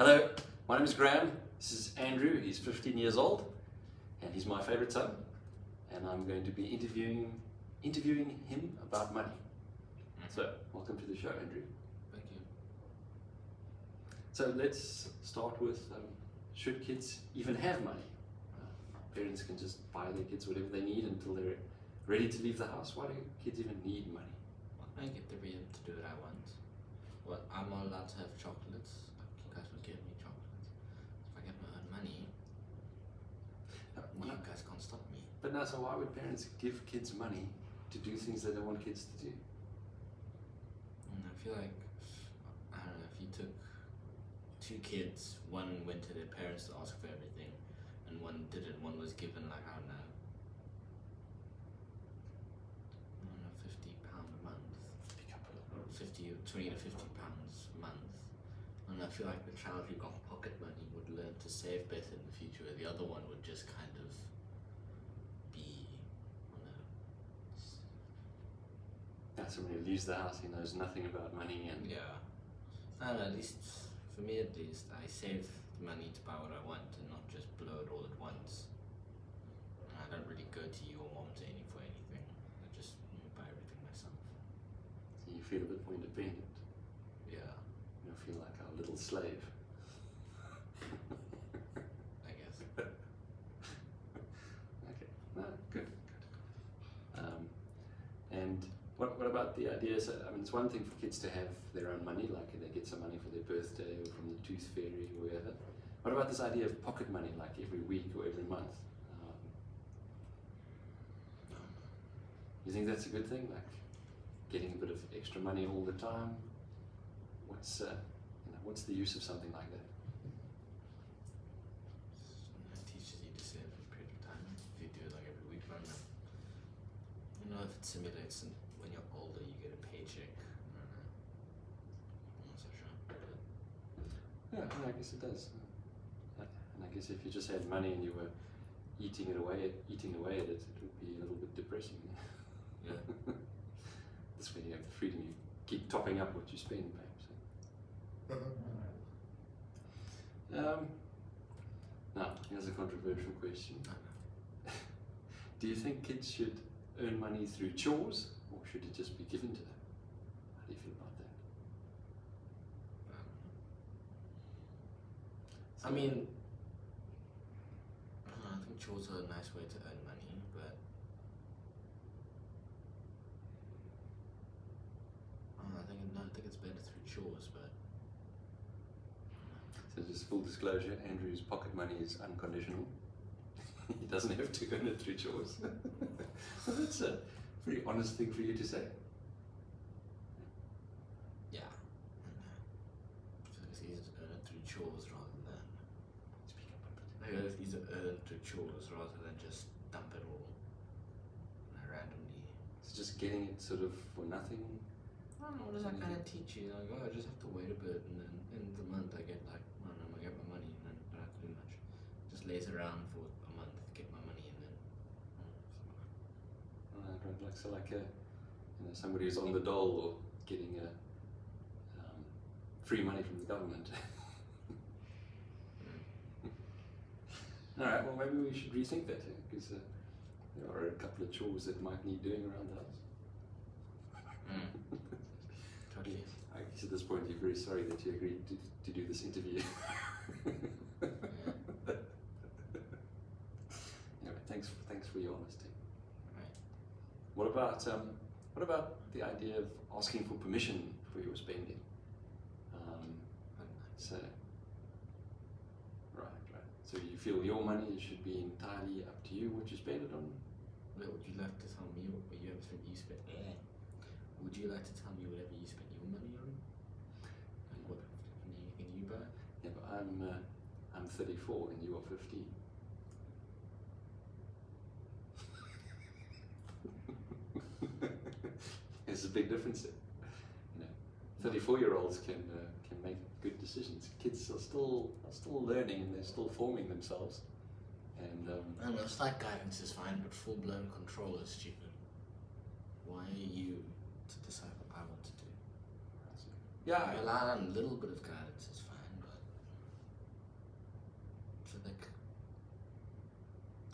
Hello, my name is Graham. This is Andrew. He's 15 years old, and he's my favorite son. And I'm going to be interviewing him about money. So, welcome to the show, Andrew. Thank you. So let's start with, should kids even have money? Parents can just buy their kids whatever they need until they're ready to leave the house. Why do kids even need money? Well, I get the freedom to do what I want. Well, I'm not allowed to have chocolates. You guys would give me chocolates. If I get my own money, you guys can't stop me. But now, so why would parents give kids money to do things they don't want kids to do? And I feel like, I don't know, if you took two kids, one went to their parents to ask for everything, and one didn't, one was given like, I don't know, £50 a month. 20 to 50 pounds a month. And I feel like the child who got pocket money would learn to save better in the future, where the other one would just kind of be, I don't know. That's when he leaves the house, he knows nothing about money and Yeah. I don't know, at least, for me at least, I save the money to buy what I want and not just blow it all at once. And I don't really go to you or mom to any for anything. I just buy everything myself. so you feel a bit more independent. Yeah, You don't feel like a little slave. I guess. Okay, no, good. And what about the idea? So, I mean, it's one thing for kids to have their own money, like they get some money for their birthday or from the tooth fairy or whatever. What about this idea of pocket money, like every week or every month? You think that's a good thing, like getting a bit of extra money all the time? What's the use of something like that? It teaches you to save for a period of time. If you do it like every week, I don't know. I don't know if it simulates when you're older you get a paycheck. I don't know. I'm not so sure. Yeah, I guess it does. And I guess if you just had money and you were eating away at it, it would be a little bit depressing. Yeah. This way you have the freedom, you keep topping up what you spend, perhaps. Now, here's a controversial question. Do you think kids should earn money through chores, or should it just be given to them? How do you feel about that? I mean, I don't know, I think chores are a nice way to earn money, but I don't know, I think it's better through chores, but So just full disclosure, Andrew's pocket money is unconditional. He doesn't have to earn it through chores. Well, that's a pretty honest thing for you to say. yeah, I feel like it's easier to earn it through chores rather than Speak up a bit. I feel like it's easier to earn it through chores rather than just dump it all randomly. It's just getting it sort of for nothing. I don't know, what does that kind of teach you? Like, oh, I just have to wait a bit, and then end of the month I get like, I don't know, I get my money, and then I don't have to do much. Just laze around for a month, get my money, and then Right, like so, like somebody who's on the dole or getting free money from the government. All right, well maybe we should rethink that because there are a couple of chores that might need doing around the house. totally. I guess at this point you're very sorry that you agreed to do this interview. Anyway, thanks for your honesty. Right. What about the idea of asking for permission for your spending? So, right. So you feel your money should be entirely up to you what you spend it on? Wait, would you like to tell me what you have spent? You spent. Would you like to tell me whatever you spent your money on? Like what? Anything you buy? Yeah, but I'm 34 and you are 15. There's a big difference there. 34-year-olds can make good decisions. Kids are still learning and they're still forming themselves. And I don't know, slight guidance is fine, but full-blown control is stupid. Why are you to decide what I want to do? yeah, A little bit of guidance is fine, but So like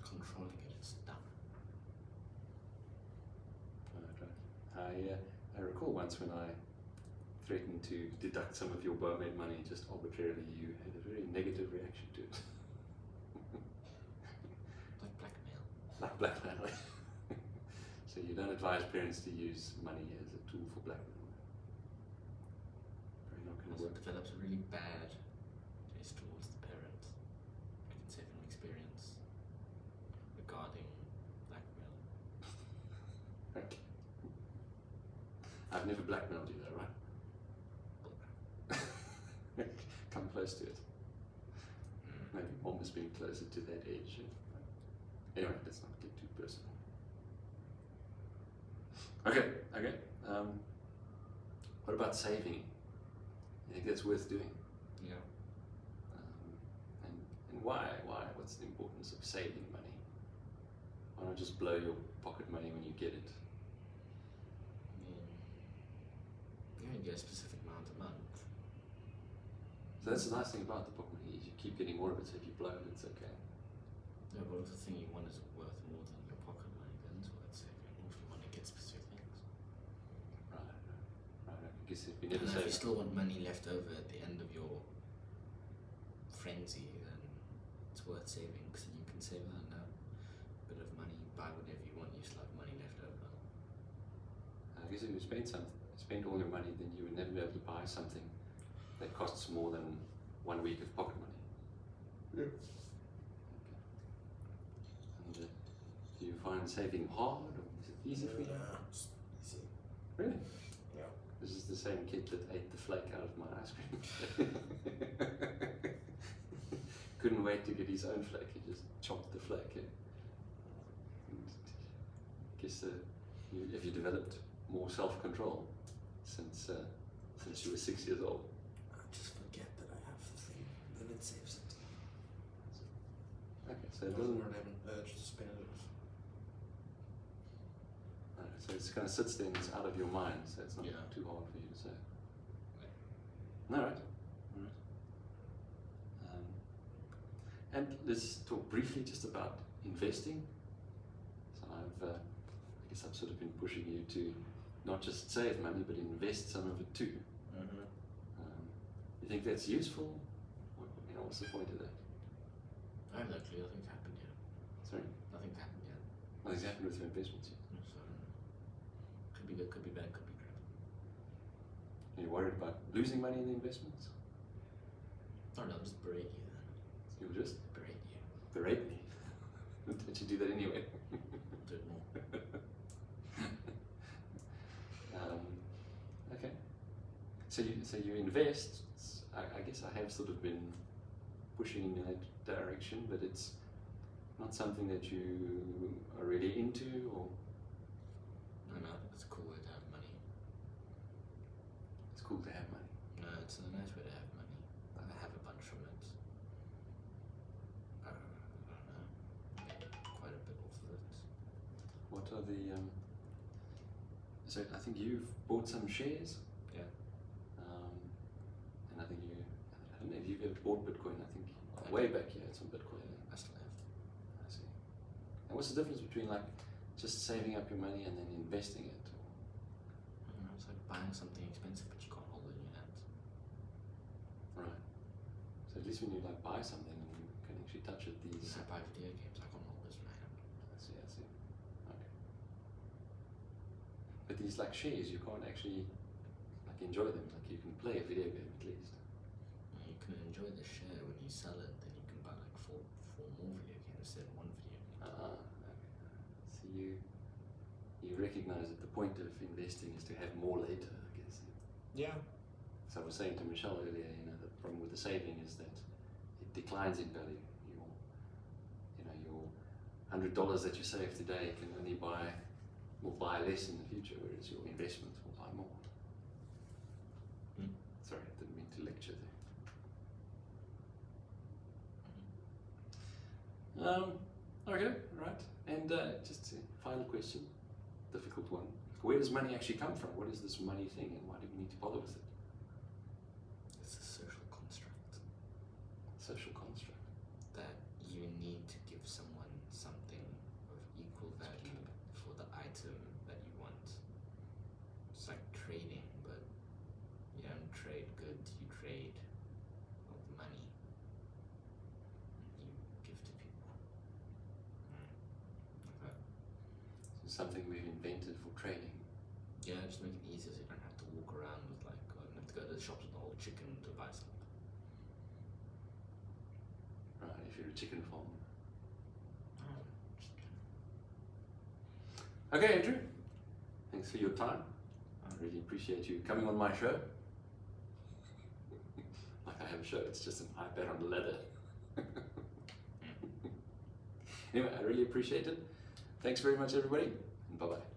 controlling it is dumb. Right. I recall once when I threatened to deduct some of your Bomad money just arbitrarily, you had a very negative reaction to it. Like blackmail. Like blackmail. So you don't advise parents to use money as a tool for blackmail. Very not going to Also work. develops a really bad taste towards the parent. I can say from experience regarding blackmail. Okay. I've never blackmailed you though, right? Come close to it. Maybe mom has been closer to that age. Anyway, let's not get too personal. Okay. What about saving? You think that's worth doing? Yeah. And why? What's the importance of saving money? Why not just blow your pocket money when you get it? I mean, you only get a specific amount a month. So that's the nice thing about the pocket money is you keep getting more of it. So if you blow it, it's okay. No, but if the thing you want is worth more than your pocket money, then it's worth saving. If you want to get specific things. Right. I guess if you never And save. if you still want money left over at the end of your frenzy, then it's worth saving because you can save that now. Bit of money, buy whatever you want. You still have money left over. I guess if you spend all your money, then you would never be able to buy something that costs more than 1 week of pocket money. Yeah. And do you find saving hard or is it easy for you? It's easy. Really? Yeah. This is the same kid that ate the flake out of my ice cream. Couldn't wait to get his own flake. He just chopped the flake. Yeah. I guess have you developed more self-control since you were 6 years old? I just forget that I have the thing, then it saves it. Okay, so I it don't doesn't. really have an urge to spend it. So it kind of sits there and it's out of your mind, so it's not Yeah. too hard for you to say. Yeah. All right. And let's talk briefly just about investing. So I guess I've sort of been pushing you to not just save money, but invest some of it too. You think that's useful? What's the point of that? I have no clue. Nothing's happened yet. Sorry, Nothing's happened yet. nothing's happened with your investments yet. So could be good, could be bad, could be crap. Are you worried about losing money in the investments? Oh no, I'll just berate you then. You'll just Berate you. berate me. Don't you do that anyway? Do it more. Okay. So you invest. I guess I have sort of been pushing in that direction, but it's not something that you are really into, or No, I think it's a cool way to have money. it's cool to have money. No, it's a nice way to have money. I have a bunch from it. I don't know. Made quite a bit off of it. What are the? So I think you've bought some shares. Yeah. And I think I don't know if you've ever bought Bitcoin. I think way back you had some Bitcoin. I still have. I see. And what's the difference between like just saving up your money and then investing it? I don't know, it's like buying something expensive but you can't hold it in your hands. Right. So at least when you like buy something and you can actually touch it, these. I buy video games, I can't hold this in my hand. I see. Okay. But these like shares, you can't actually like enjoy them. Like you can play a video game at least. You can enjoy the share when you sell it, then you can buy like four more video games instead of one video game. Okay. So you recognize that the point of investing is to have more later, I guess. Yeah. So I was saying to Michelle earlier, the problem with the saving is that it declines in value. Your $100 that you save today will buy less in the future, whereas your investments will buy more. Sorry, I didn't mean to lecture there. Okay, right. And just a final question, difficult one. Where does money actually come from? What is this money thing, and why do we need to bother with it? It's a social construct. Social construct. that you need to give someone something of equal value for the item that you want. It's like trading, but you don't trade goods, you trade money. You give to people. Okay. So something we've invented for trading. Yeah, just make it easier so you don't have to walk around with like, I don't have to go to the shops with the whole chicken to buy something. Right, if you're a chicken farm. Okay, Andrew. Thanks for your time. I really appreciate you coming on my show. Like I have a show, it's just an iPad on a ladder. Anyway, I really appreciate it. Thanks very much, everybody, and bye-bye.